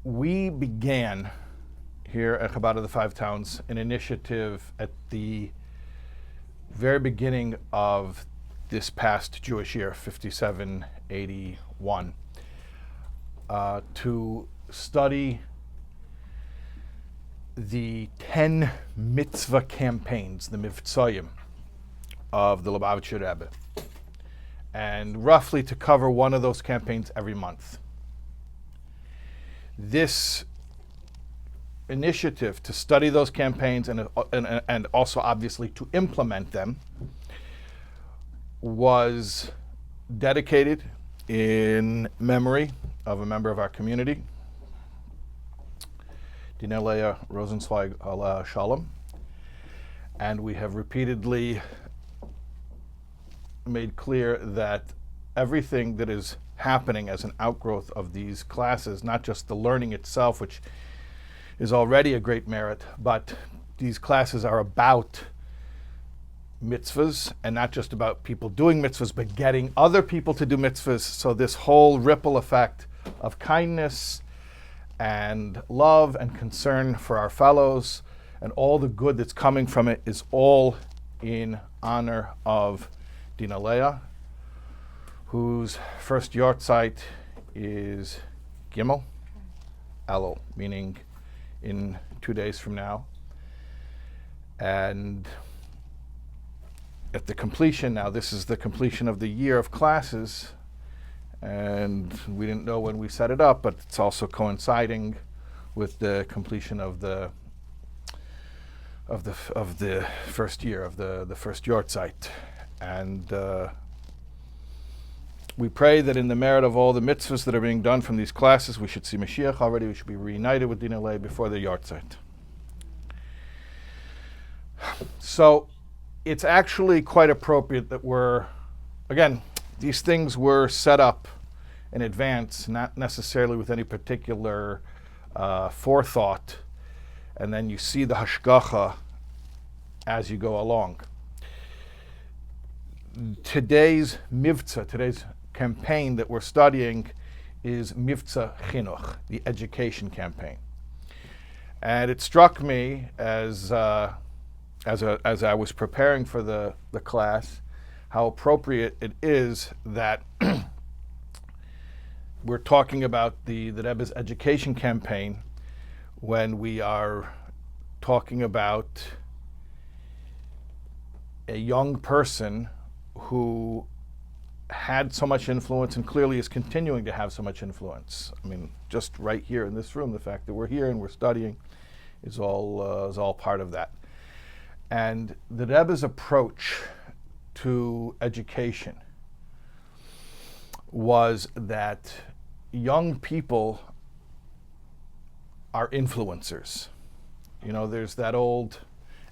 We began here at Chabad of the Five Towns an initiative at the very beginning of this past Jewish year, 5781, to study the 10 Mitzvah campaigns, the Mivtzaim of the Lubavitcher Rebbe, and roughly to cover one of those campaigns every month. This initiative to study those campaigns and also obviously to implement them was dedicated in memory of a member of our community, Dina Leah Rosenzweig OB, and we have repeatedly made clear that everything that is happening as an outgrowth of these classes, not just the learning itself, which is already a great merit, but these classes are about mitzvahs, and not just about people doing mitzvahs, but getting other people to do mitzvahs. So this whole ripple effect of kindness and love and concern for our fellows and all the good that's coming from it is all in honor of Dina Leah, whose first yortzeit is Gimel, Elul, meaning in 2 days from now. And at the completion, now this is the completion of the year of classes, and we didn't know when we set it up, but it's also coinciding with the completion of the first year of the first yortzeit. And we pray that in the merit of all the mitzvahs that are being done from these classes, we should see Mashiach already. We should be reunited with Dina Leah before the yortzeit. So it's actually quite appropriate that these things were set up in advance, not necessarily with any particular forethought, and then you see the hashgacha as you go along. Today's Mivtza, today's campaign that we're studying is Mivtzah Chinuch, the education campaign. And it struck me as I was preparing for the class, how appropriate it is that we're talking about the Rebbe's education campaign when we are talking about a young person who had so much influence and clearly is continuing to have so much influence. I mean, just right here in this room, the fact that we're here and we're studying is all part of that. And the Rebbe's approach to education was that young people are influencers. You know, there's that old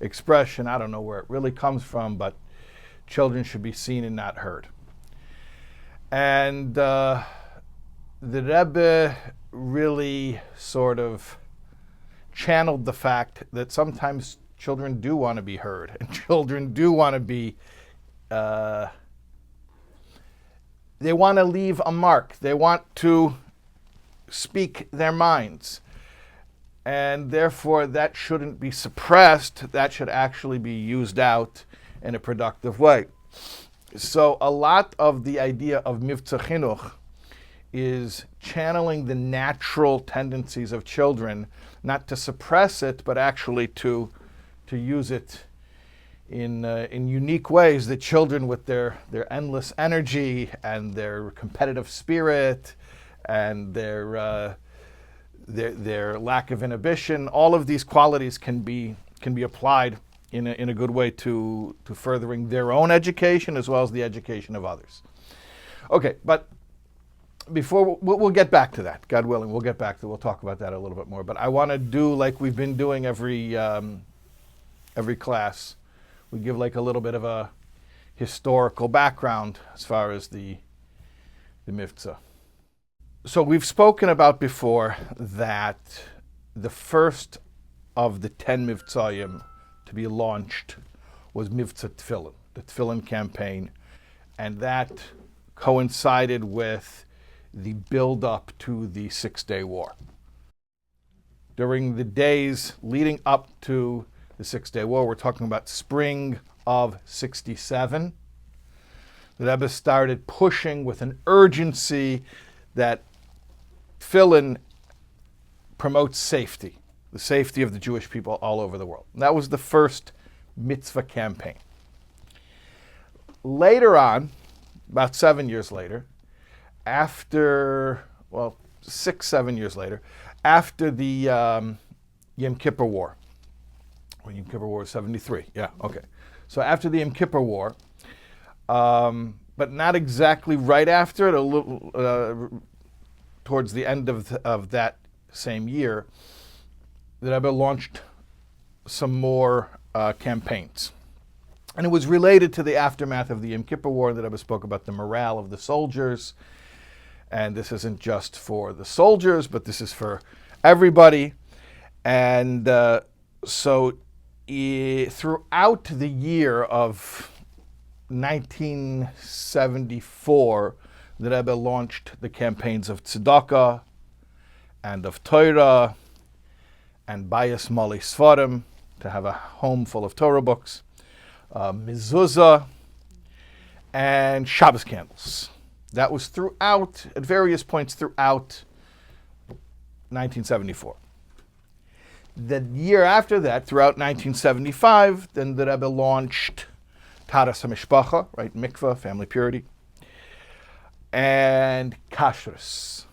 expression, I don't know where it really comes from, but children should be seen and not heard. And the Rebbe really sort of channeled the fact that sometimes children do want to be heard, and children do want to be, they want to leave a mark. They want to speak their minds. And therefore, that shouldn't be suppressed. That should actually be used out in a productive way. So a lot of the idea of Mivtzah Chinuch is channeling the natural tendencies of children, not to suppress it, but actually to use it in unique ways that children, with their endless energy and their competitive spirit and their lack of inhibition, all of these qualities can be applied in a good way to furthering their own education as well as the education of others. Okay, but before we'll get back to that, God willing, we'll talk about that a little bit more. But I want to do like we've been doing every class. We give like a little bit of a historical background as far as the Mivtza. So we've spoken about before that the first of the 10 Mivtzaim to be launched was Mivtza Tefillin, the Tefillin campaign, and that coincided with the build-up to the Six-Day War. during the days leading up to the Six-Day War. We're talking about spring of 67. The Rebbe started pushing with an urgency that tefillin promotes safety, the safety of the Jewish people all over the world. And that was the first Mitzvah campaign. Later on, about 7 years later, after, 6-7 years later, after the Yom Kippur War, when Yom Kippur War was 73, So after the Yom Kippur War, but not exactly right after it, a little towards the end of that same year, the Rebbe launched some more campaigns. And it was related to the aftermath of the Yom Kippur War. The Rebbe spoke about the morale of the soldiers. And this isn't just for the soldiers, but this is for everybody. And so throughout the year of 1974, the Rebbe launched the campaigns of tzedakah and of Torah and Bayis Mali Sfarim, to have a home full of Torah books, Mezuzah, and Shabbos candles. That was throughout, at various points throughout 1974. The year after that, throughout 1975, then the Rebbe launched Taras HaMishpacha, right, mikvah, family purity, and kashrus,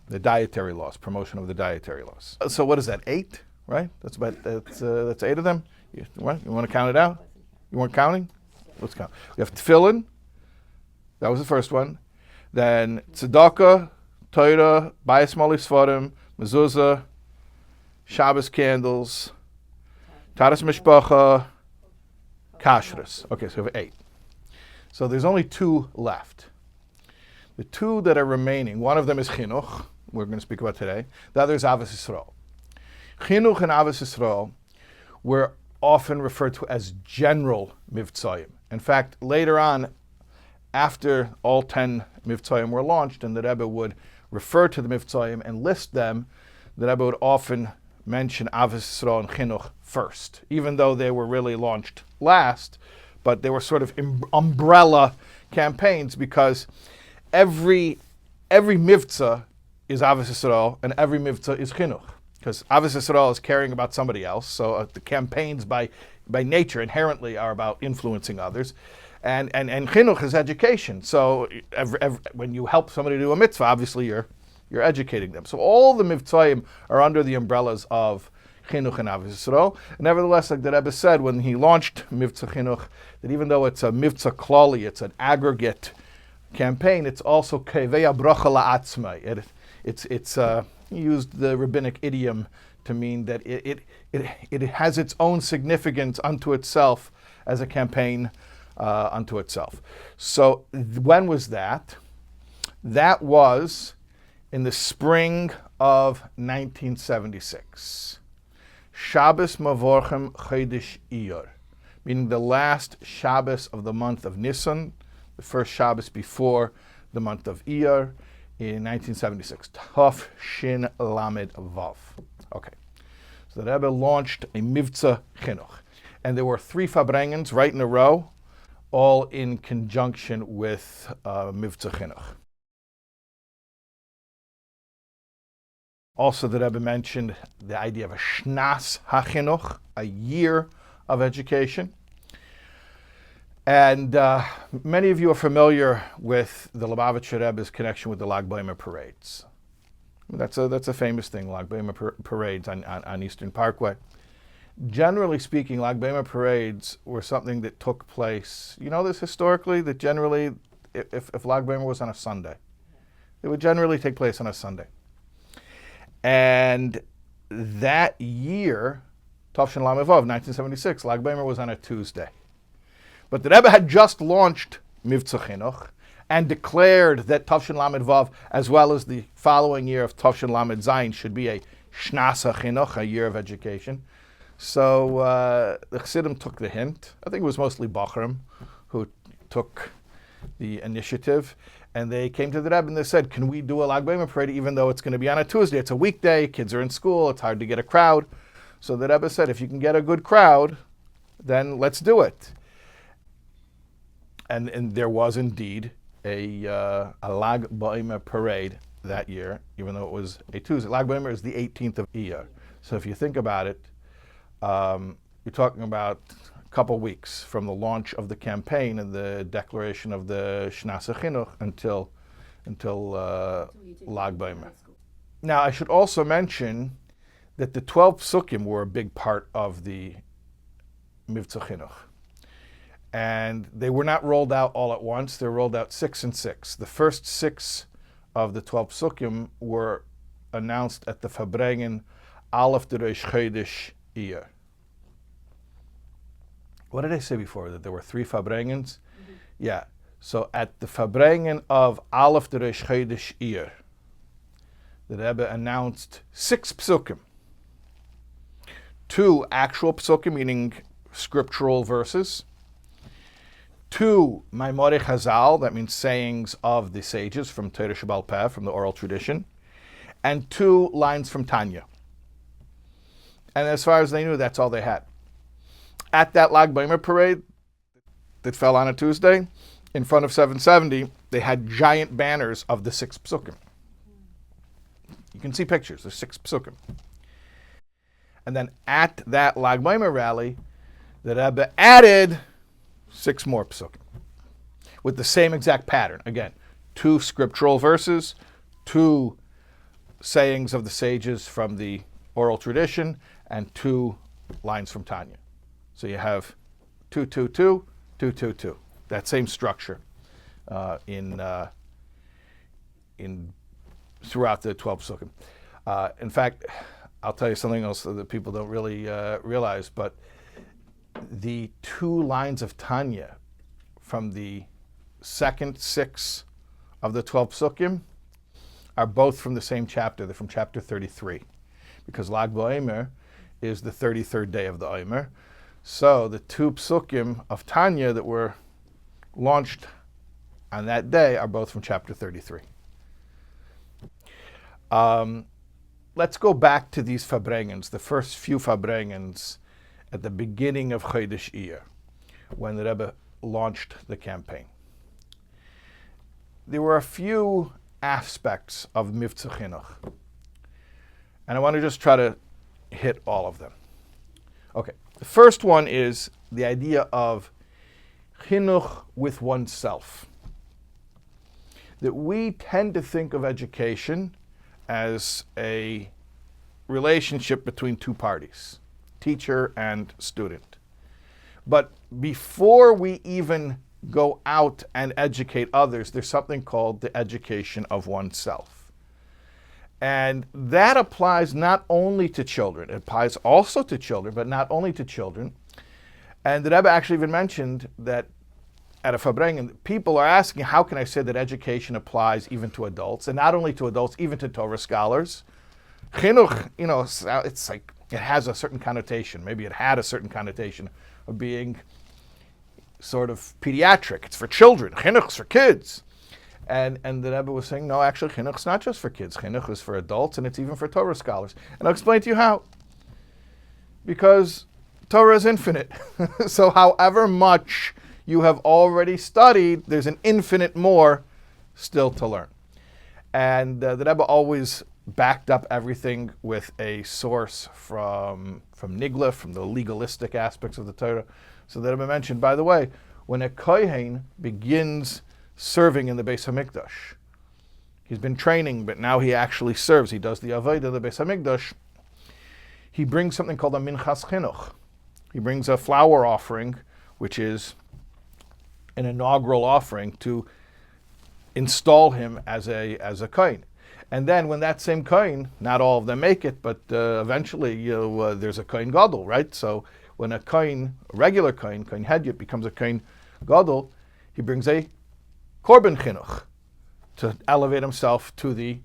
the dietary laws, promotion of the dietary laws. So what is that, 8, right? That's 8 of them. You want to count it out? You weren't counting? Let's count. We have tefillin, that was the first one. Then tzedakah, Torah, Bayis Mali Sfarim, Mezuzah, Shabbos candles, Taras Mishpacha, kashrus. Okay, so we have 8. So there's only 2 left. The 2 that are remaining, one of them is Chinuch, we're going to speak about today. The other is Avos Yisrael. Chinuch and Avos Yisrael were often referred to as general Mivtzaim. In fact, later on, after all 10 Mivtzaim were launched and the Rebbe would refer to the Mivtzaim and list them, the Rebbe would often mention Avos Yisrael and Chinuch first, even though they were really launched last, but they were sort of umbrella campaigns because every Mivtza is Avos Yisrael and every Mivtza is Chinuch. Because Avos Yisrael is caring about somebody else, so the campaigns by nature inherently are about influencing others. And Chinuch is education. So when you help somebody do a mitzvah, obviously you're educating them. So all the Mivtzaim are under the umbrellas of Chinuch and Avos Yisrael. Nevertheless, like the Rebbe said when he launched Mivtzah Chinuch, that even though it's a Mivtzah klali, it's an aggregate campaign, it's also kevei bracha la'atzmai. It's he used the rabbinic idiom to mean that it has its own significance unto itself as a campaign unto itself. So when was that? That was in the spring of 1976. Shabbos Mavorchem Chodesh Iyar, meaning the last Shabbos of the month of Nisan, the first Shabbos before the month of Iyar, in 1976, Tov Shin Lamed Vav. Okay, so the Rebbe launched a Mivtzah Chinuch, and there were 3 farbrengens right in a row, all in conjunction with Mivtzah Chinuch. Also, the Rebbe mentioned the idea of a Shnas HaChinuch, a year of education. And many of you are familiar with the Lubavitcher Rebbe's connection with the Lag B'Omer parades. That's a famous thing, Lag B'Omer parades on Eastern Parkway. Generally speaking, Lag B'Omer parades were something that took place, you know this historically, that generally, if Lag B'Omer was on a Sunday, it would generally take place on a Sunday. And that year, Tov Shin Lamed Vav, 1976, Lag B'Omer was on a Tuesday. But the Rebbe had just launched Mivtzah Chinuch and declared that Tov Shin Lamed Vav, as well as the following year of Tov Shin Lamed Zayin, should be a Shnas HaChinuch, a year of education. So the Chassidim took the hint. I think it was mostly Bachrim who took the initiative. And they came to the Rebbe and they said, can we do a Lag B'Omer parade even though it's going to be on a Tuesday? It's a weekday, kids are in school, it's hard to get a crowd. So the Rebbe said, if you can get a good crowd, then let's do it. And there was indeed a Lag B'Omer parade that year, even though it was a Tuesday. Lag B'Omer is the 18th of Iyar. So if you think about it, you're talking about a couple weeks from the launch of the campaign and the declaration of the Mivtzah Chinuch until Lag B'Omer. Now, I should also mention that the 12 Pesukim were a big part of the Mivtzah Chinuch. And they were not rolled out all at once. They were rolled out 6 and 6. The first 6 of the 12 Pesukim were announced at the Fabrengen Aleph de Reish Chodesh Iyar. What did I say before? That there were 3 Fabrengens? Mm-hmm. Yeah. So at the Fabrengen of Aleph de Reish Chodesh Iyar, the Rebbe announced 6 Pesukim. 2 actual Pesukim, meaning scriptural verses. 2 Maimorei Chazal, that means sayings of the sages from Torah Sheba'al Peh, from the oral tradition. And 2 lines from Tanya. And as far as they knew, that's all they had. At that Lag B'Omer parade that fell on a Tuesday, in front of 770, they had giant banners of the 6 Pesukim. You can see pictures, there's 6 Pesukim. And then at that Lag B'Omer rally, the Rebbe added 6 more Pesukim with the same exact pattern. Again, 2 scriptural verses, 2 sayings of the sages from the oral tradition, and 2 lines from Tanya. So you have 2, 2, 2, 2, 2, 2. That same structure in throughout the 12 Pesukim. In fact, I'll tell you something else that people don't really realize, but the 2 lines of Tanya from the second 6 of the 12 Pesukim are both from the same chapter. They're from chapter 33, because Lag B'Omer is the 33rd day of the Omer. So the 2 Pesukim of Tanya that were launched on that day are both from chapter 33. Let's go back to these Fabrengens, the first few Fabrengens at the beginning of Chodesh Iyar, when the Rebbe launched the campaign. There were a few aspects of Mivtzah Chinuch, and I want to just try to hit all of them. Okay, the first one is the idea of Chinuch with oneself. That we tend to think of education as a relationship between 2 parties, teacher and student. But before we even go out and educate others, there's something called the education of oneself. And that applies not only to children, it applies also to children, but not only to children. And the Rebbe actually even mentioned that at a Fabrengen, people are asking, how can I say that education applies even to adults? And not only to adults, even to Torah scholars. Chinuch, it's like, it has a certain connotation. Maybe it had a certain connotation of being sort of pediatric. It's for children. Chinuch's for kids. And the Rebbe was saying, no, actually, Chinuch's not just for kids. Chinuch is for adults, and it's even for Torah scholars. And I'll explain to you how. Because Torah is infinite. So however much you have already studied, there's an infinite more still to learn. And the Rebbe always backed up everything with a source from Nigla, from the legalistic aspects of the Torah. So the Rebbe mentioned, by the way, when a Kohen begins serving in the Beis HaMikdash, he's been training, but now he actually serves. He does the Avodah of the Beis HaMikdash. He brings something called a Minchas Chinuch. He brings a flower offering, which is an inaugural offering to install him as a Kohen. And then when that same Kohen, not all of them make it, but eventually there's a Kohen Gadol, right? So when a Kohen, a regular Kohen Hedyot becomes a Kohen Gadol, he brings a Korban Chinuch to elevate himself to the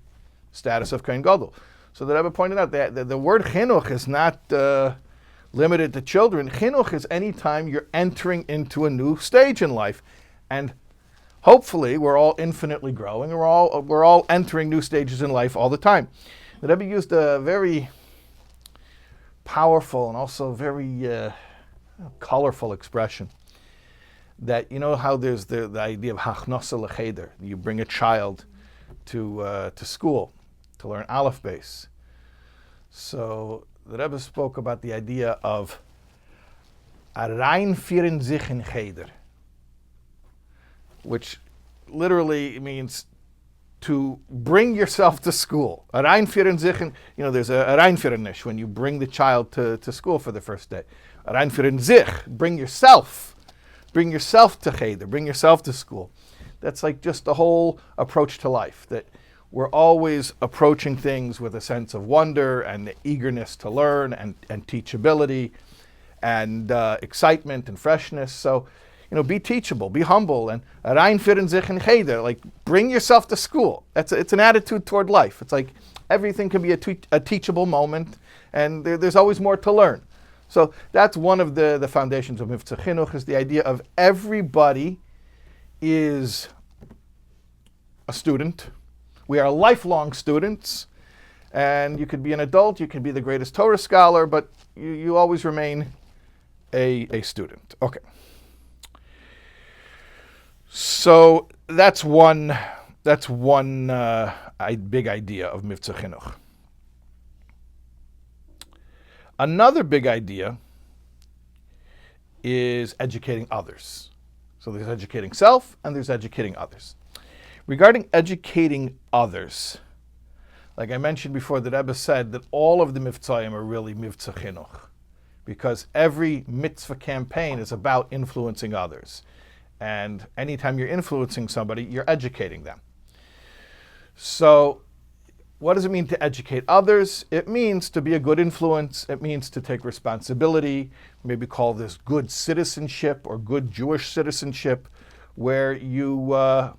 status of Kohen Gadol. So the Rebbe pointed out that the word Chinuch is not limited to children. Chinuch is any time you're entering into a new stage in life. And hopefully we're all infinitely growing. We're all entering new stages in life all the time. The Rebbe used a very powerful and also very colorful expression that, you know how there's the idea of hachnasa lecheder. You bring a child to school to learn Aleph Beis. So the Rebbe spoke about the idea of reinführen sich in cheder, which literally means to bring yourself to school. Reinführen sich, there's a reinführenish when you bring the child to school for the first day. Reinführen sich, bring yourself to cheder, bring yourself to school. That's like just the whole approach to life, that we're always approaching things with a sense of wonder and the eagerness to learn and teachability and excitement and freshness. So, be teachable, be humble, and reinführen sich in cheder, like bring yourself to school. It's an attitude toward life. It's like everything can be a teachable moment, and there's always more to learn. So that's one of the foundations of Mivtzah Chinuch, is the idea of everybody is a student. We are lifelong students, and you could be an adult, you could be the greatest Torah scholar, but you always remain a student. Okay. So that's one big idea of Mivtzah Chinuch. Another big idea is educating others. So there's educating self and there's educating others. Regarding educating others, like I mentioned before, the Rebbe said that all of the Mivtzaim are really Mivtzah Chinuch, because every mitzvah campaign is about influencing others. And anytime you're influencing somebody, you're educating them. So what does it mean to educate others? It means to be a good influence. It means to take responsibility, maybe call this good citizenship or good Jewish citizenship, where you're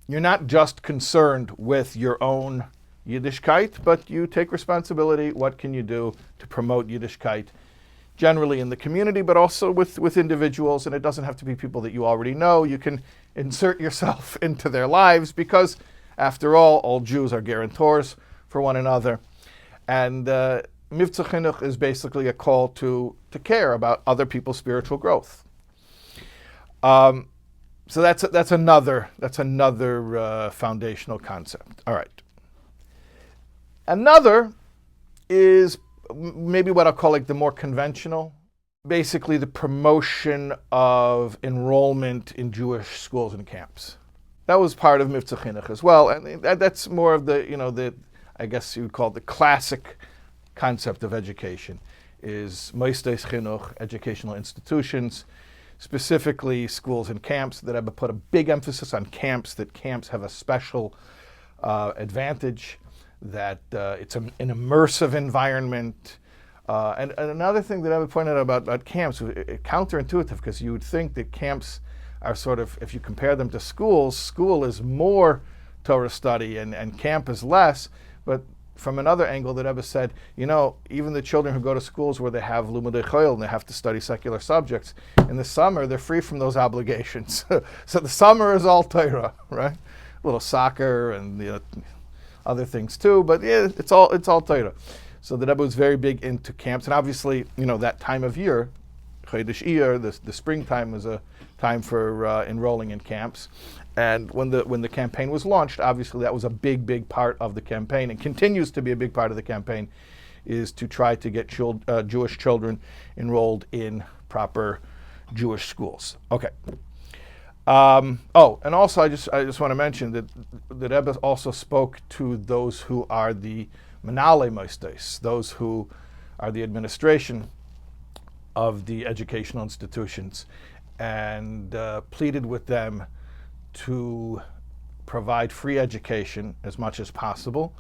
not just concerned with your own Yiddishkeit, but you take responsibility. What can you do to promote Yiddishkeit generally in the community, but also with individuals? And it doesn't have to be people that you already know. You can insert yourself into their lives, because after all Jews are guarantors for one another. And Mivtzah Chinuch is basically a call to care about other people's spiritual growth. So that's another foundational concept. All right. Another is maybe what I'll call like the more conventional, basically the promotion of enrollment in Jewish schools and camps. That was part of Mivtzah Chinuch as well, and that's more of the I guess you would call it the classic concept of education, is Mivtzah Chinuch, educational institutions, specifically schools and camps. That Rebbe put a big emphasis on camps, that camps have a special advantage, that it's an immersive environment. And another thing that Rebbe pointed out about camps, counterintuitive, because you would think that camps are sort of, if you compare them to schools, school is more Torah study and camp is less. But from another angle, the Rebbe said, even the children who go to schools where they have Limudei Chayil and they have to study secular subjects, in the summer they're free from those obligations. So the summer is all Torah, right? A little soccer and other things too, but yeah, it's all Torah. So the Rebbe was very big into camps, and obviously, that time of year, Chodesh Iyar, the springtime, was a time for enrolling in camps. And when the campaign was launched, obviously that was a big part of the campaign, and continues to be a big part of the campaign, is to try to get Jewish children enrolled in proper Jewish schools. Okay. And also I just want to mention that the Rebbe also spoke to those who are the Menalei Mosdos, those who are the administration of the educational institutions, and pleaded with them to provide free education as much as possible,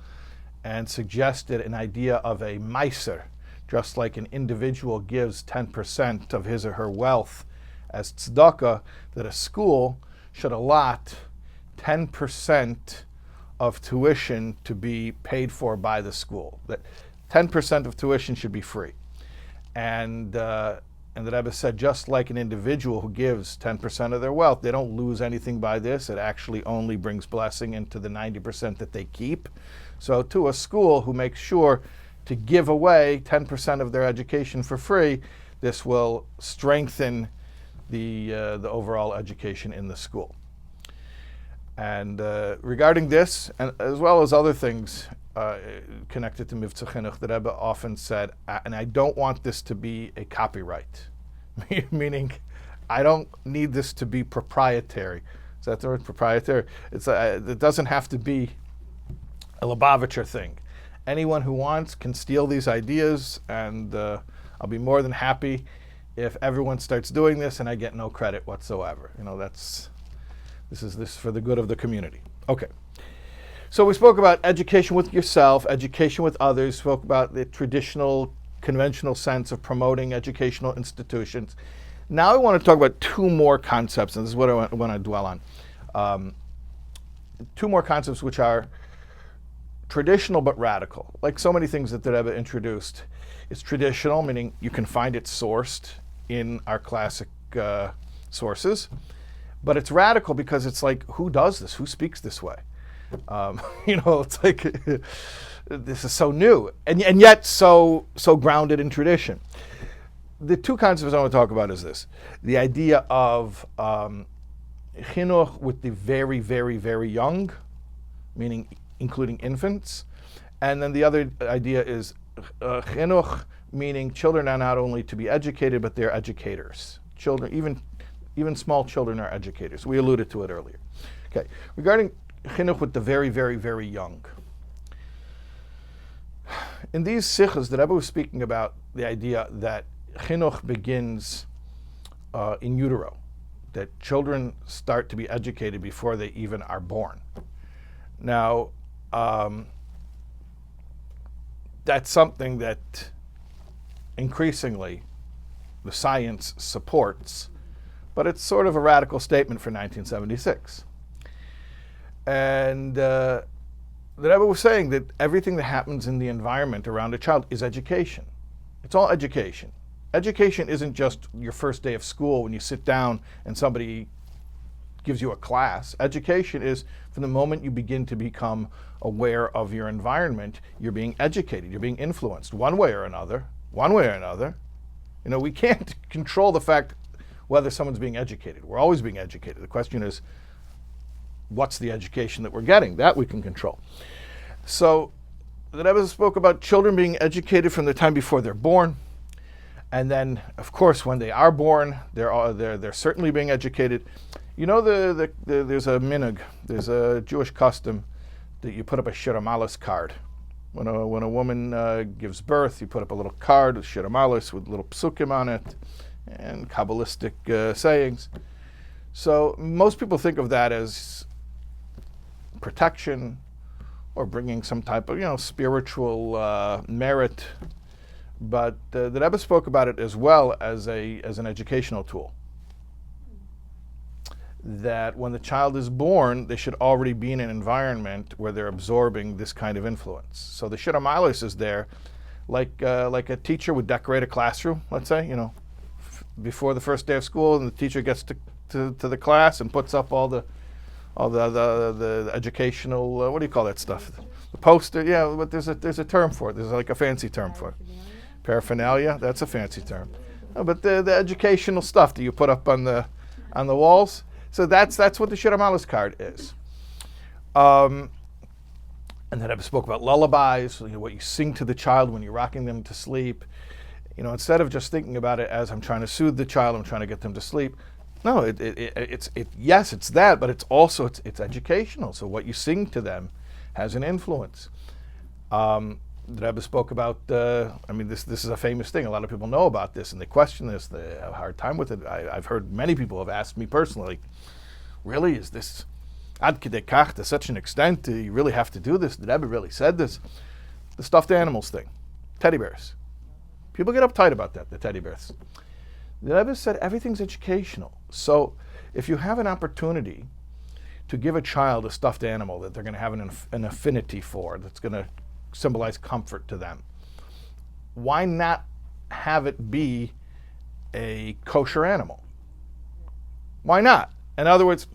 and suggested an idea of a meiser, just like an individual gives 10% of his or her wealth as tzedakah, that a school should allot 10% of tuition to be paid for by the school. That 10% of tuition should be free. And And the Rebbe said, just like an individual who gives 10% of their wealth, they don't lose anything by this. It actually only brings blessing into the 90% that they keep. So to a school who makes sure to give away 10% of their education for free, this will strengthen the overall education in the school. And regarding this, and as well as other things connected to Mivtzah Chinuch, the Rebbe often said, and I don't want this to be a copyright, meaning I don't need this to be proprietary. Is that the word, proprietary? It doesn't have to be a Lubavitcher thing. Anyone who wants can steal these ideas, and I'll be more than happy if everyone starts doing this and I get no credit whatsoever. This is for the good of the community. Okay. So we spoke about education with yourself, education with others, spoke about the traditional, conventional sense of promoting educational institutions. Now I want to talk about two more concepts, and this is what I want to dwell on. Two more concepts which are traditional but radical. Like so many things that the Rebbe introduced, it's traditional, meaning you can find it sourced in our classic sources, but it's radical because it's like, who does this? Who speaks this way? It's like this is so new and yet so grounded in tradition. The two concepts I want to talk about is this: the idea of chinuch with the very, very, very young, meaning including infants, and then the other idea is chinuch, meaning children are not only to be educated, but they're educators. Children, even small children, are educators. We alluded to it earlier. Okay, regarding chinuch with the very, very, very young. In these sichos, the Rebbe was speaking about the idea that chinuch begins in utero, that children start to be educated before they even are born. Now, that's something that increasingly the science supports, but it's sort of a radical statement for 1976. And the Rebbe was saying that everything that happens in the environment around a child is education. It's all education. Education isn't just your first day of school when you sit down and somebody gives you a class. Education is from the moment you begin to become aware of your environment, you're being educated, you're being influenced one way or another. We can't control the fact whether someone's being educated. We're always being educated. The question is, what's the education that we're getting? That we can control. So the Rebbe spoke about children being educated from the time before they're born, and then, of course, when they are born, they're certainly being educated. There's a minhag, there's a Jewish custom that you put up a Shir Amalis card. When a woman gives birth, you put up a little card with Shir Amalis with little Pesukim on it and Kabbalistic sayings. So most people think of that as protection or bringing some type of spiritual merit, but the Rebbe spoke about it as well as an educational tool. That when the child is born, they should already be in an environment where they're absorbing this kind of influence. So the Shir Amalis is there, like a teacher would decorate a classroom. Let's say before the first day of school, and the teacher gets to the class and puts up all the educational, what do you call that stuff? The poster, yeah, but there's a term for it. There's like a fancy term for it. Paraphernalia, that's a fancy term. No, but the educational stuff that you put up on the walls. So that's what the Shir Amalis card is. And then I spoke about lullabies, what you sing to the child when you're rocking them to sleep. Instead of just thinking about it as I'm trying to soothe the child, I'm trying to get them to sleep. No, it's it's that, but it's also it's educational. So what you sing to them has an influence. The Rebbe spoke about. This is a famous thing. A lot of people know about this, and they question this. They have a hard time with it. I've heard many people have asked me personally, "Really, is this ad kidei kach to such an extent? Do you really have to do this? The Rebbe really said this?" The stuffed animals thing, teddy bears. People get uptight about that. The teddy bears. The Rebbe said everything's educational. So if you have an opportunity to give a child a stuffed animal that they're going to have an affinity for, that's going to symbolize comfort to them, why not have it be a kosher animal. Why not? In other words,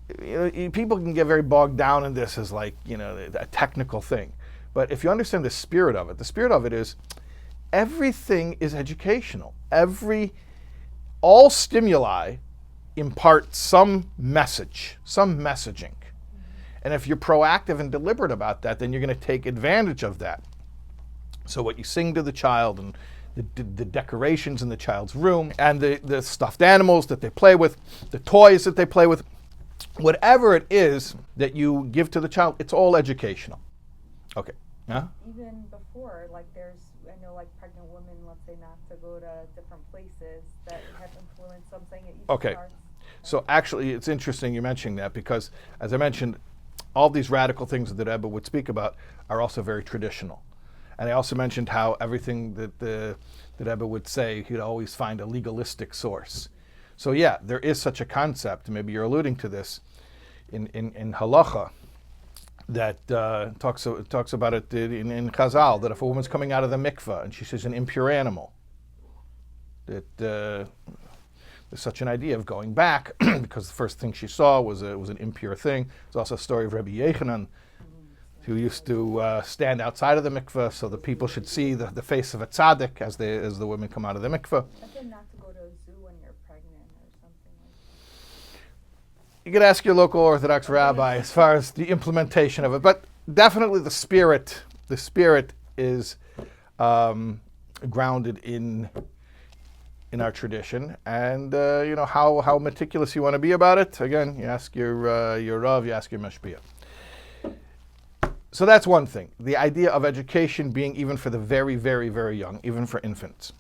people can get very bogged down in this as like, a technical thing. But if you understand the spirit of it is everything is educational. All stimuli impart some message, some messaging. And if you're proactive and deliberate about that, then you're going to take advantage of that. So what you sing to the child, and the decorations in the child's room, and the stuffed animals that they play with, the toys that they play with, whatever it is that you give to the child, it's all educational. Okay. Yeah? Even before, like I know like pregnant women, let's say, not to go to different places that have influenced something at each Okay. starts. So actually, it's interesting you're mentioning that, because, as I mentioned, all these radical things that the Rebbe would speak about are also very traditional. And I also mentioned how everything that the Rebbe would say, he'd always find a legalistic source. So yeah, there is such a concept, maybe you're alluding to this, in halacha, that talks about it in Chazal, that if a woman's coming out of the mikveh and she sees an impure animal, that there's such an idea of going back, because the first thing she saw was an impure thing. There's also a story of Rebbe Yechanan, who used to stand outside of the mikveh so the people should see the face of a tzaddik as the women come out of the mikveh. I think not to go to a zoo when you're pregnant or something like that. You could ask your local Orthodox rabbi as far as the implementation of it, but definitely the spirit is grounded in our tradition, and how meticulous you want to be about it. Again, you ask your Rav, you ask your Mashpia. So that's one thing, the idea of education being even for the very, very, very young, even for infants.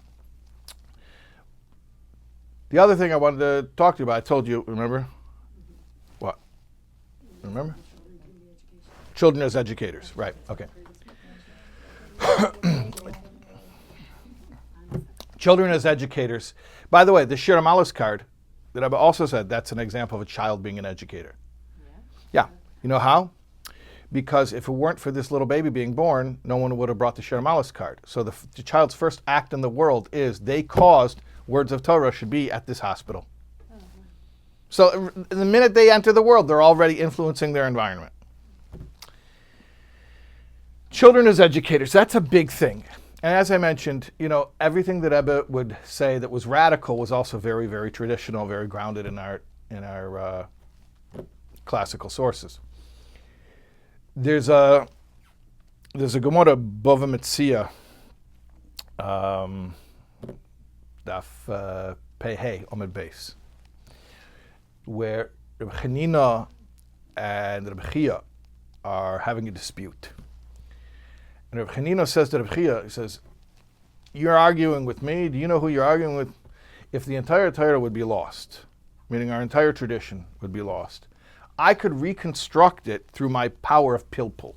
The other thing I wanted to talk to you about, I told you, remember? What? Remember? Children as educators, right, okay. Children as educators. By the way, the Shir Amalos card that I've also said, that's an example of a child being an educator. Yeah. You know how? Because if it weren't for this little baby being born, no one would have brought the Shir Amalos card. So the child's first act in the world is they caused words of Torah should be at this hospital. So the minute they enter the world, they're already influencing their environment. Children as educators, that's a big thing. And as I mentioned, everything that Rebbe would say that was radical was also very, very traditional, very grounded in our classical sources. There's a Gemara Bava Metzia, Daf Pei Omid Beis, where Rebbe Chanina and Rebbe Chia are having a dispute. And Rebbe Chanina says to Rebbe Chia, he says, "You're arguing with me. Do you know who you're arguing with? If the entire Torah would be lost, meaning our entire tradition would be lost, I could reconstruct it through my power of pilpul.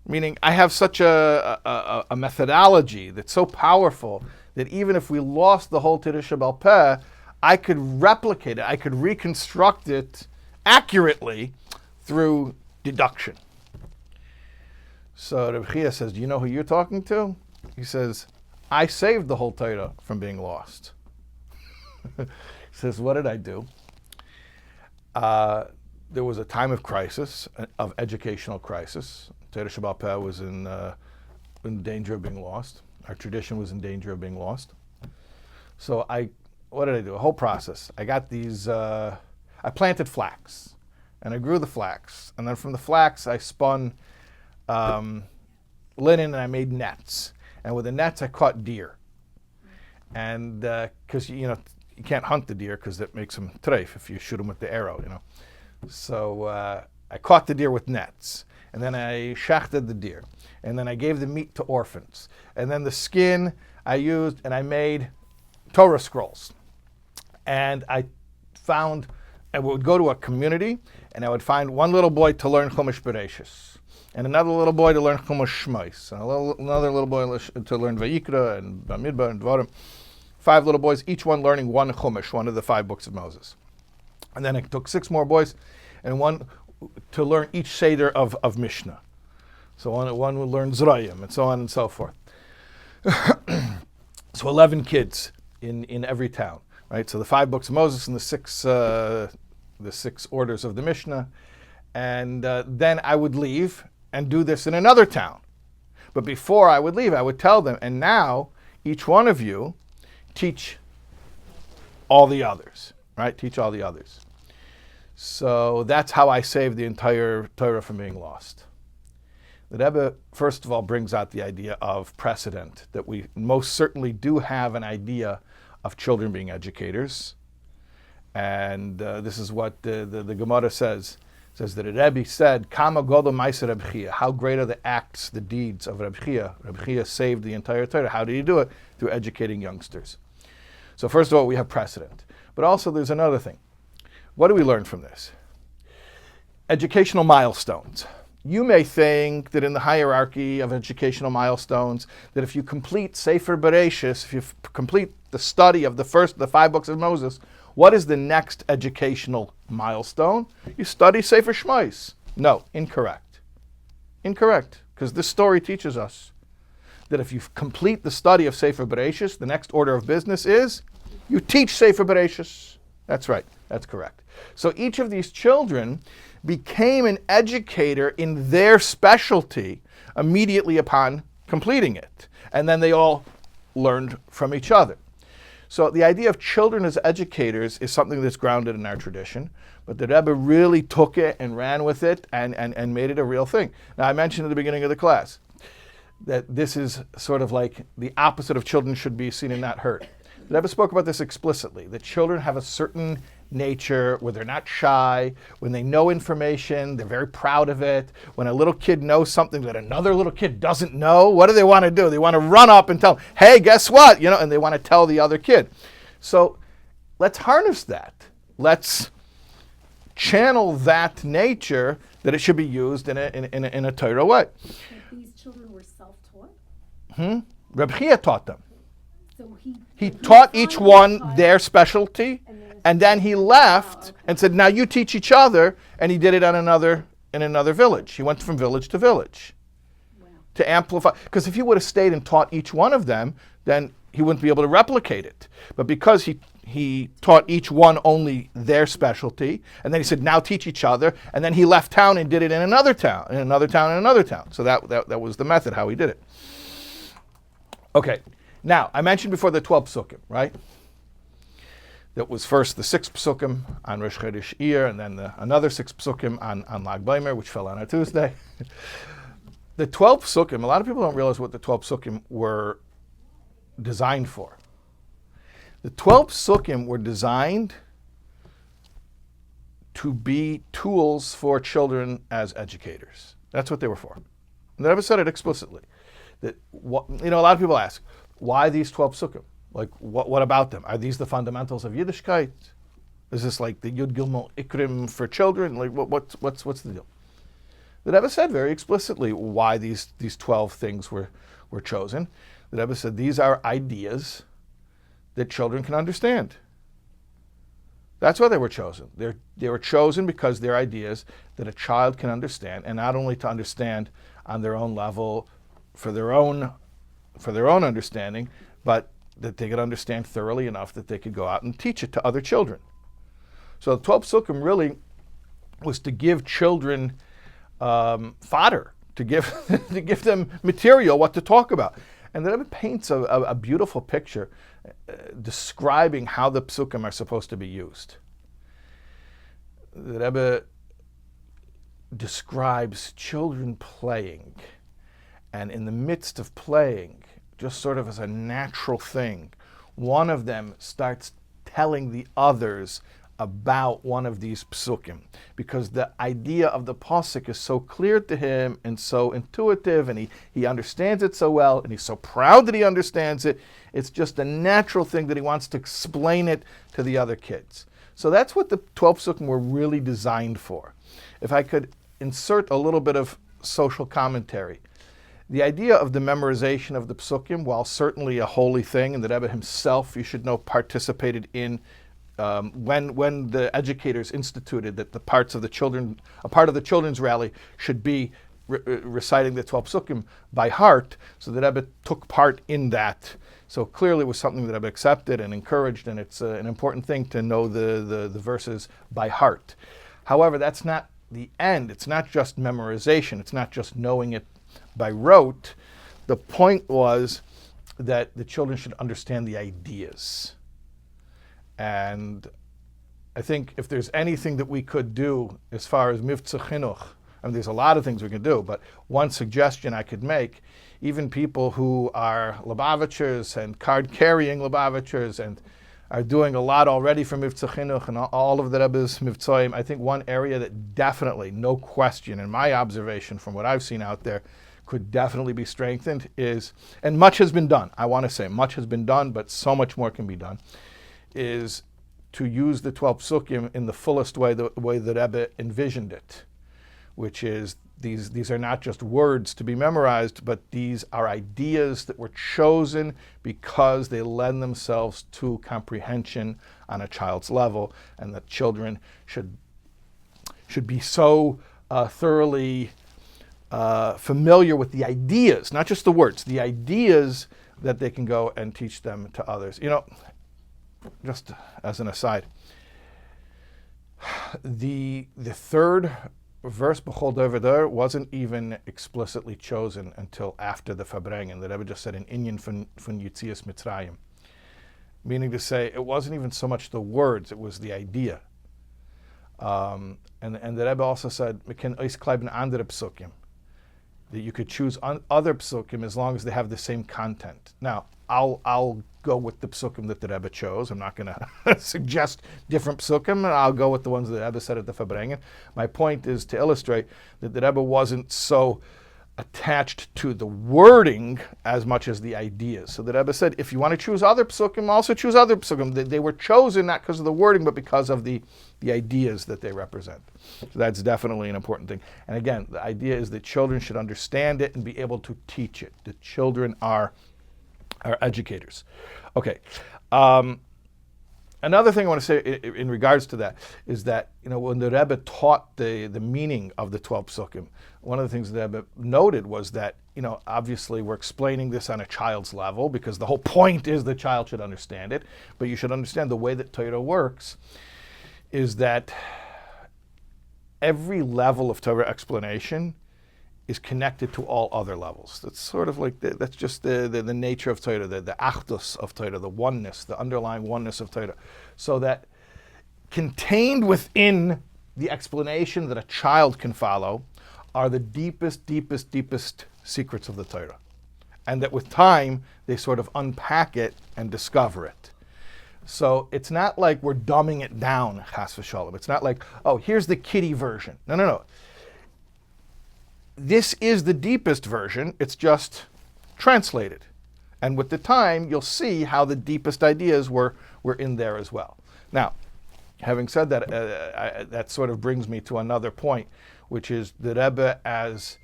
Meaning I have such a methodology that's so powerful that even if we lost the whole Torah Sheba'al Peh, I could replicate it, I could reconstruct it accurately through deduction." So Rebbe Chia says, "Do you know who you're talking to?" He says, "I saved the whole Torah from being lost." He says, "What did I do?" There was a time of crisis, of educational crisis. Torah Sheba'al Peh was in danger of being lost. Our tradition was in danger of being lost. So what did I do? A whole process. I got these, I planted flax, and I grew the flax. And then from the flax, I spun linen, and I made nets. And with the nets, I caught deer. And because, you can't hunt the deer because that makes them treif if you shoot them with the arrow, So I caught the deer with nets, and then I shachted the deer, and then I gave the meat to orphans, and then the skin I used, and I made Torah scrolls. And I would go to a community, and I would find one little boy to learn Chumash Bereshis, and another little boy to learn Chumash Shmos, and another little boy to learn Vayikra and Bamidbar and Dvarim. 5 little boys, each one learning one Chumash, one of the 5 books of Moses. And then I took 6 more boys, and one to learn each Seder of Mishnah. So one would learn Zrayim, and so on and so forth. So 11 kids in every town, right? So the 5 books of Moses and the six orders of the Mishnah. And then I would leave and do this in another town. But before I would leave, I would tell them, and now each one of you teach all the others, right? Teach all the others. So that's how I saved the entire Torah from being lost. The Rebbe, first of all, brings out the idea of precedent, that we most certainly do have an idea of children being educators. And this is what the Gemara says that the Rebbe said, Kama Godel Ma'aser Reb Chia, how great are the acts, the deeds of Reb Chia. Reb Chia saved the entire Torah. How did he do it? Through educating youngsters. So first of all, we have precedent. But also there's another thing. What do we learn from this? Educational milestones. You may think that in the hierarchy of educational milestones, that if you complete Sefer Bereshis, if you complete the study of the 5 books of Moses, what is the next educational milestone? You study Sefer Shmos. No, incorrect. Incorrect, because this story teaches us that if you complete the study of Sefer Bereshis, the next order of business is you teach Sefer Bereshis. That's right. That's correct. So each of these children became an educator in their specialty immediately upon completing it. And then they all learned from each other. So the idea of children as educators is something that's grounded in our tradition, but the Rebbe really took it and ran with it and made it a real thing. Now, I mentioned at the beginning of the class that this is sort of like the opposite of children should be seen and not heard. The Rebbe spoke about this explicitly, that children have a certain nature where they're not shy. When they know information, they're very proud of it. When a little kid knows something that another little kid doesn't know, what do they want to do? They want to run up and tell them, hey, guess what? And they want to tell the other kid. So let's harness that. Let's channel that nature that it should be used in a Torah way. But these children were self-taught? Rebbe Chia taught them. So he taught each one their specialty, and then he left and said, now you teach each other, and he did it in another village. He went from village to village to amplify. Because if he would have stayed and taught each one of them, then he wouldn't be able to replicate it. But because he taught each one only their specialty, and then he said, now teach each other, and then he left town and did it in another town, in another town, in another town. So that was the method, how he did it. Okay. Now, I mentioned before the 12 Pesukim, right? That was first the 6 Pesukim on Rosh Chodesh Iyar, and then another 6 Pesukim on Lag Baimer, which fell on a Tuesday. The 12 Pesukim, a lot of people don't realize what the 12 Pesukim were designed for. The 12 Pesukim were designed to be tools for children as educators. That's what they were for. And the Rebbe said it explicitly. That a lot of people ask, why these 12 Pesukim? Like, what about them? Are these the fundamentals of Yiddishkeit? Is this like the Yud Gimel Ikrim for children? Like, what's the deal? The Rebbe said very explicitly why these 12 things were chosen. The Rebbe said these are ideas that children can understand. That's why they were chosen. They were chosen because they're ideas that a child can understand, and not only to understand on their own level for their own understanding, but that they could understand thoroughly enough that they could go out and teach it to other children. So the 12 Pesukim really was to give children fodder, to give them material, what to talk about. And the Rebbe paints a beautiful picture describing how the Pesukim are supposed to be used. The Rebbe describes children playing, and in the midst of playing, just sort of as a natural thing, one of them starts telling the others about one of these Pesukim, because the idea of the Pasuk is so clear to him and so intuitive, and he understands it so well, and he's so proud that he understands it. It's just a natural thing that he wants to explain it to the other kids. So that's what the 12 Pesukim were really designed for. If I could insert a little bit of social commentary. The idea of the memorization of the Pesukim, while certainly a holy thing, and the Rebbe himself, you should know, participated in when the educators instituted that a part of the children's rally should be reciting the 12 Pesukim by heart. So the Rebbe took part in that So clearly it was something that I've accepted and encouraged, and it's an important thing to know the verses by heart. However, that's not the end. It's not just memorization. It's not just knowing it by rote. The point was that the children should understand the ideas. And I think if there's anything that we could do as far as Mivtzah Chinuch, I mean, there's a lot of things we can do, but one suggestion I could make, even people who are Lubavitchers and card-carrying Lubavitchers and are doing a lot already for Mivtzah Chinuch and all of the Rebbe's Mivtzaim, I think one area that definitely, no question, in my observation from what I've seen out there, could definitely be strengthened is, and much has been done, I want to say, much has been done, but so much more can be done, is to use the 12 Pesukim in the fullest way, the way that Rebbe envisioned it, which is these are not just words to be memorized, but these are ideas that were chosen because they lend themselves to comprehension on a child's level, and that children should be so thoroughly familiar with the ideas, not just the words, the ideas, that they can go and teach them to others. You know, just as an aside, the third verse B'chol Dover wasn't even explicitly chosen until after the Farbrengen. The Rebbe just said an inyan von Yitzias Mitzrayim, meaning to say it wasn't even so much the words, it was the idea. And the Rebbe also said "Mekan ois kleiben andere Pesukim," that you could choose other Pesukim as long as they have the same content. Now, I'll go with the Pesukim that the Rebbe chose. I'm not going to suggest different Pesukim, and I'll go with the ones that the Rebbe said at the Farbrengen. My point is to illustrate that the Rebbe wasn't so attached to the wording as much as the ideas. So the Rebbe said, if you want to choose other Pesukim, also choose other Pesukim. They were chosen not because of the wording, but because of the ideas that they represent. So that's definitely an important thing. And again, the idea is that children should understand it and be able to teach it. The children are educators. Okay. Another thing I want to say in regards to that is that, you know, when the Rebbe taught the meaning of the 12 Pesukim, one of the things the Rebbe noted was that, you know, obviously we're explaining this on a child's level because the whole point is the child should understand it, but you should understand the way that Torah works is that every level of Torah explanation is connected to all other levels. That's sort of like, that's just the nature of Torah, the achdus of Torah, the oneness, the underlying oneness of Torah. So that contained within the explanation that a child can follow are the deepest secrets of the Torah. And that with time, they sort of unpack it and discover it. So it's not like we're dumbing it down, chas v'shalom. It's not like, oh, here's the kiddie version. No. This is the deepest version, it's just translated. And with the time, you'll see how the deepest ideas were in there as well. Now, having said that, that sort of brings me to another point, which is the Rebbe as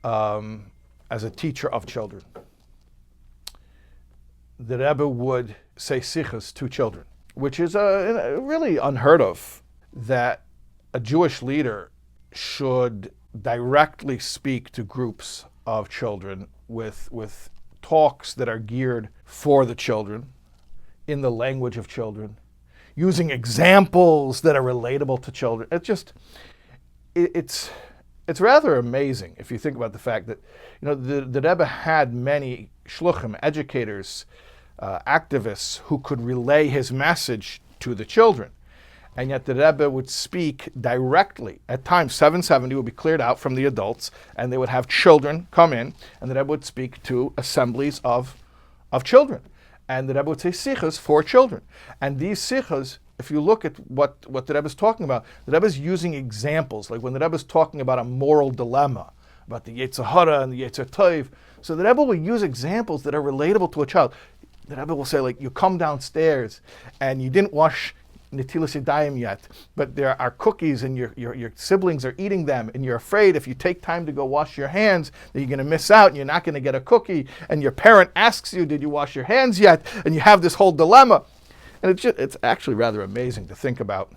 a teacher of children. The Rebbe would say sichos to children, which is really unheard of, that a Jewish leader should directly speak to groups of children with talks that are geared for the children, in the language of children, using examples that are relatable to children. It's rather amazing if you think about the fact that, you know, the Rebbe had many shluchim, educators, activists who could relay his message to the children. And yet the Rebbe would speak directly. At times, 770 would be cleared out from the adults, and they would have children come in, and the Rebbe would speak to assemblies of children. And the Rebbe would say sichos for children. And these sichos, if you look at what the Rebbe is talking about, the Rebbe is using examples, like when the Rebbe is talking about a moral dilemma, about the Yetzer Hara and the Yetzer Tov. So the Rebbe will use examples that are relatable to a child. The Rebbe will say, like, you come downstairs, and you didn't wash Netilas Yadayim yet, but there are cookies and your siblings are eating them, and you're afraid if you take time to go wash your hands that you're going to miss out and you're not going to get a cookie, and your parent asks you, did you wash your hands yet? And you have this whole dilemma. And it's actually rather amazing to think about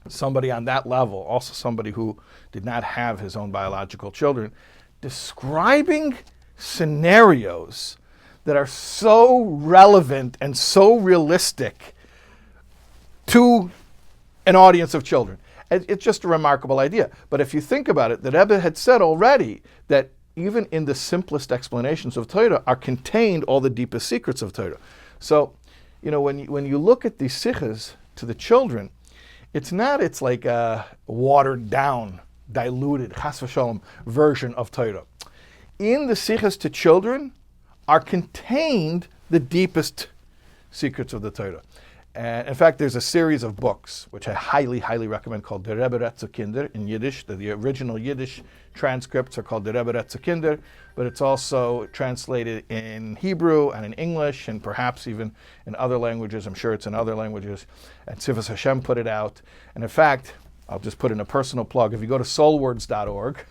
somebody on that level, also somebody who did not have his own biological children, describing scenarios that are so relevant and so realistic to an audience of children. It's just a remarkable idea. But if you think about it, the Rebbe had said already that even in the simplest explanations of Torah are contained all the deepest secrets of Torah. So, when you look at these sichas to the children, it's like a watered down, diluted, chas v'shalom version of Torah. In the sichas to children are contained the deepest secrets of the Torah. And in fact, there's a series of books, which I highly, highly recommend, called the Rebbe Retze Kinder in Yiddish. The original Yiddish transcripts are called the Rebbe Retze Kinder, but it's also translated in Hebrew and in English and perhaps even in other languages. I'm sure it's in other languages. And Tzivos Hashem put it out. And in fact, I'll just put in a personal plug. If you go to soulwords.org,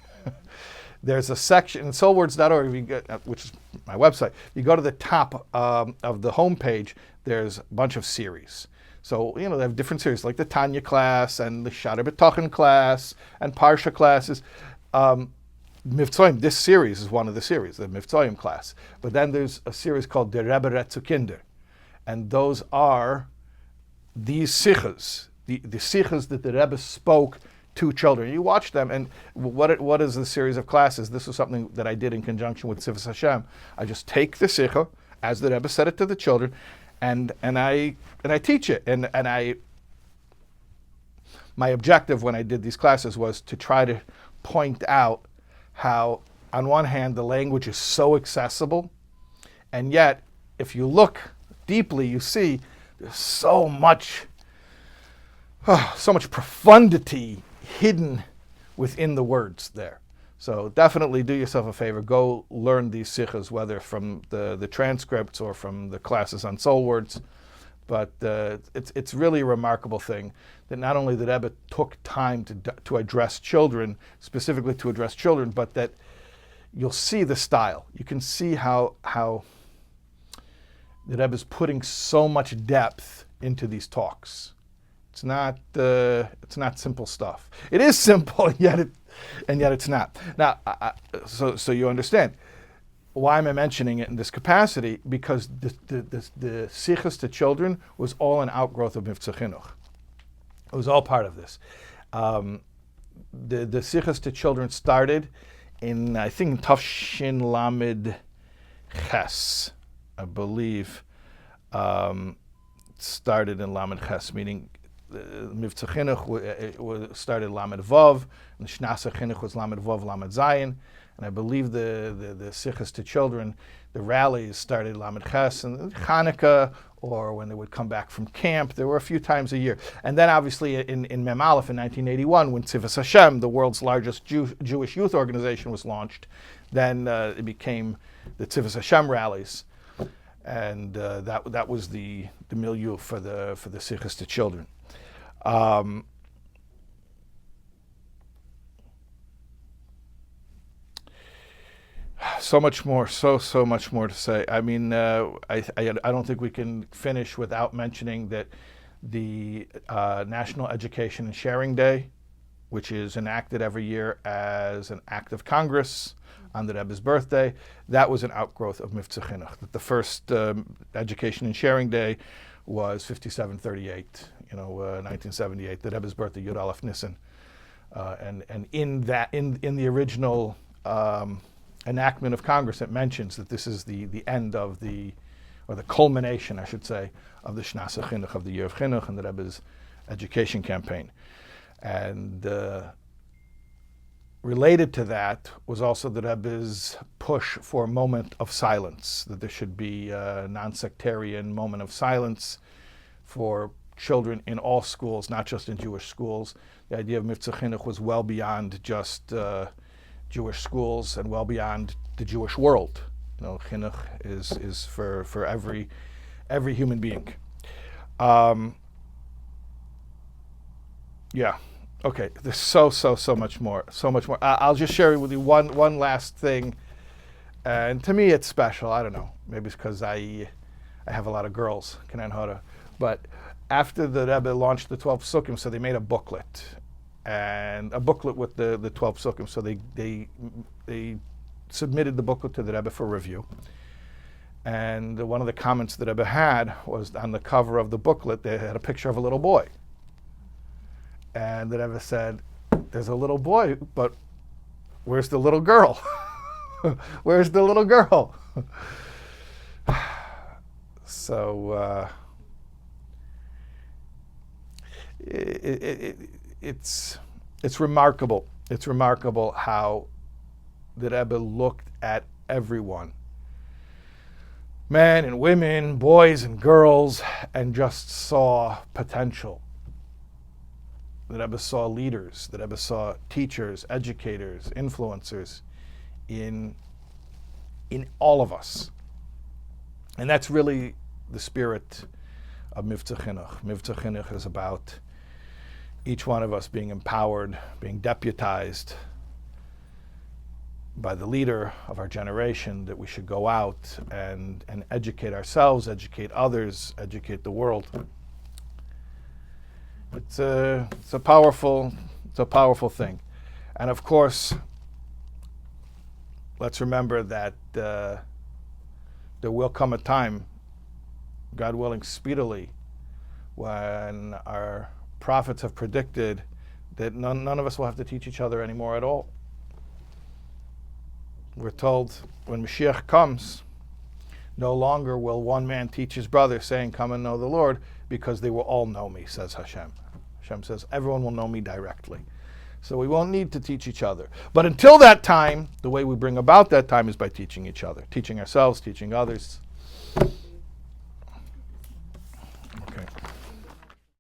there's a section in soulwords.org, which is my website. You go to the top of the homepage, there's a bunch of series. So, they have different series, like the Tanya class and the Shara B'Tochen class and Parsha classes. Mivtzaim, this series is one of the series, the Mivtzaim class. But then there's a series called the Rebbe Retze Kinder. And those are these sichas, the sichas that the Rebbe spoke to children. You watch them, and what is the series of classes? This was something that I did in conjunction with Tzivos Hashem. I just take the sicha, as the Rebbe said it to the children, and I teach it. And my objective when I did these classes was to try to point out how, on one hand, the language is so accessible, and yet, if you look deeply, you see there's so much profundity hidden within the words there. So definitely do yourself a favor. Go learn these sichas, whether from the transcripts or from the classes on soul words. But it's really a remarkable thing that not only the Rebbe took time to address children, specifically to address children, but that you'll see the style. You can see how the Rebbe is putting so much depth into these talks. It's not simple stuff. It is simple, and yet it's not. Now, so you understand why am I mentioning it in this capacity? Because the sichas to children was all an outgrowth of Mivtzah Chinuch. It was all part of this. The sichas to children started in, I think, Tafshin Lamed Ches, I believe. Started in Lamed Ches, meaning Mivtzah Chinuch started Lamed Vav, and Shnasa Chinuch was Lamed Vav, Lamed Zayin, and I believe the sichas to children, the rallies started Lamed Ches, and Hanukkah, or when they would come back from camp. There were a few times a year. And then obviously in Mem Aleph in 1981, when Tzivos Hashem, the world's largest Jewish youth organization, was launched, then it became the Tzivos Hashem rallies. And that was the milieu for the sichas to children. So much more, so much more to say. I mean, I don't think we can finish without mentioning that the National Education and Sharing Day, which is enacted every year as an act of Congress on the Rebbe's birthday, that was an outgrowth of Mivtzah Chinuch. The first Education and Sharing Day was 5738, 1978, the Rebbe's birthday, Yud Aleph Nisan, and in the original enactment of Congress, it mentions that this is the end of the culmination, I should say, of the Shnasa Chinuch, of the Year of Chinuch, and the Rebbe's education campaign. And related to that was also the Rebbe's push for a moment of silence, that there should be a non-sectarian moment of silence for children in all schools, not just in Jewish schools. The idea of Mivtzah Chinuch was well beyond just Jewish schools and well beyond the Jewish world. Chinuch is for every human being. Yeah. Okay. There's so much more. So much more. I'll just share with you one last thing, and to me it's special. I don't know. Maybe it's because I have a lot of girls, Kanan Hara. But after the Rebbe launched the 12 Pesukim, so they made a booklet. And a booklet with the 12 Pesukim. So they submitted the booklet to the Rebbe for review. And one of the comments that Rebbe had was on the cover of the booklet, they had a picture of a little boy. And the Rebbe said, there's a little boy, but where's the little girl? Where's the little girl? So it's remarkable. It's remarkable how the Rebbe looked at everyone, men and women, boys and girls, and just saw potential. The Rebbe saw leaders. The Rebbe saw teachers, educators, influencers in all of us. And that's really the spirit of Mivtzah Chinuch. Mivtzah Chinuch is about each one of us being empowered, being deputized by the leader of our generation, that we should go out and educate ourselves, educate others, educate the world. It's a powerful thing. And of course, let's remember that there will come a time, God willing, speedily, when our prophets have predicted that none of us will have to teach each other anymore at all. We're told when Mashiach comes, no longer will one man teach his brother, saying, come and know the Lord, because they will all know me, says Hashem. Hashem says, everyone will know me directly. So we won't need to teach each other. But until that time, the way we bring about that time is by teaching each other, teaching ourselves, teaching others.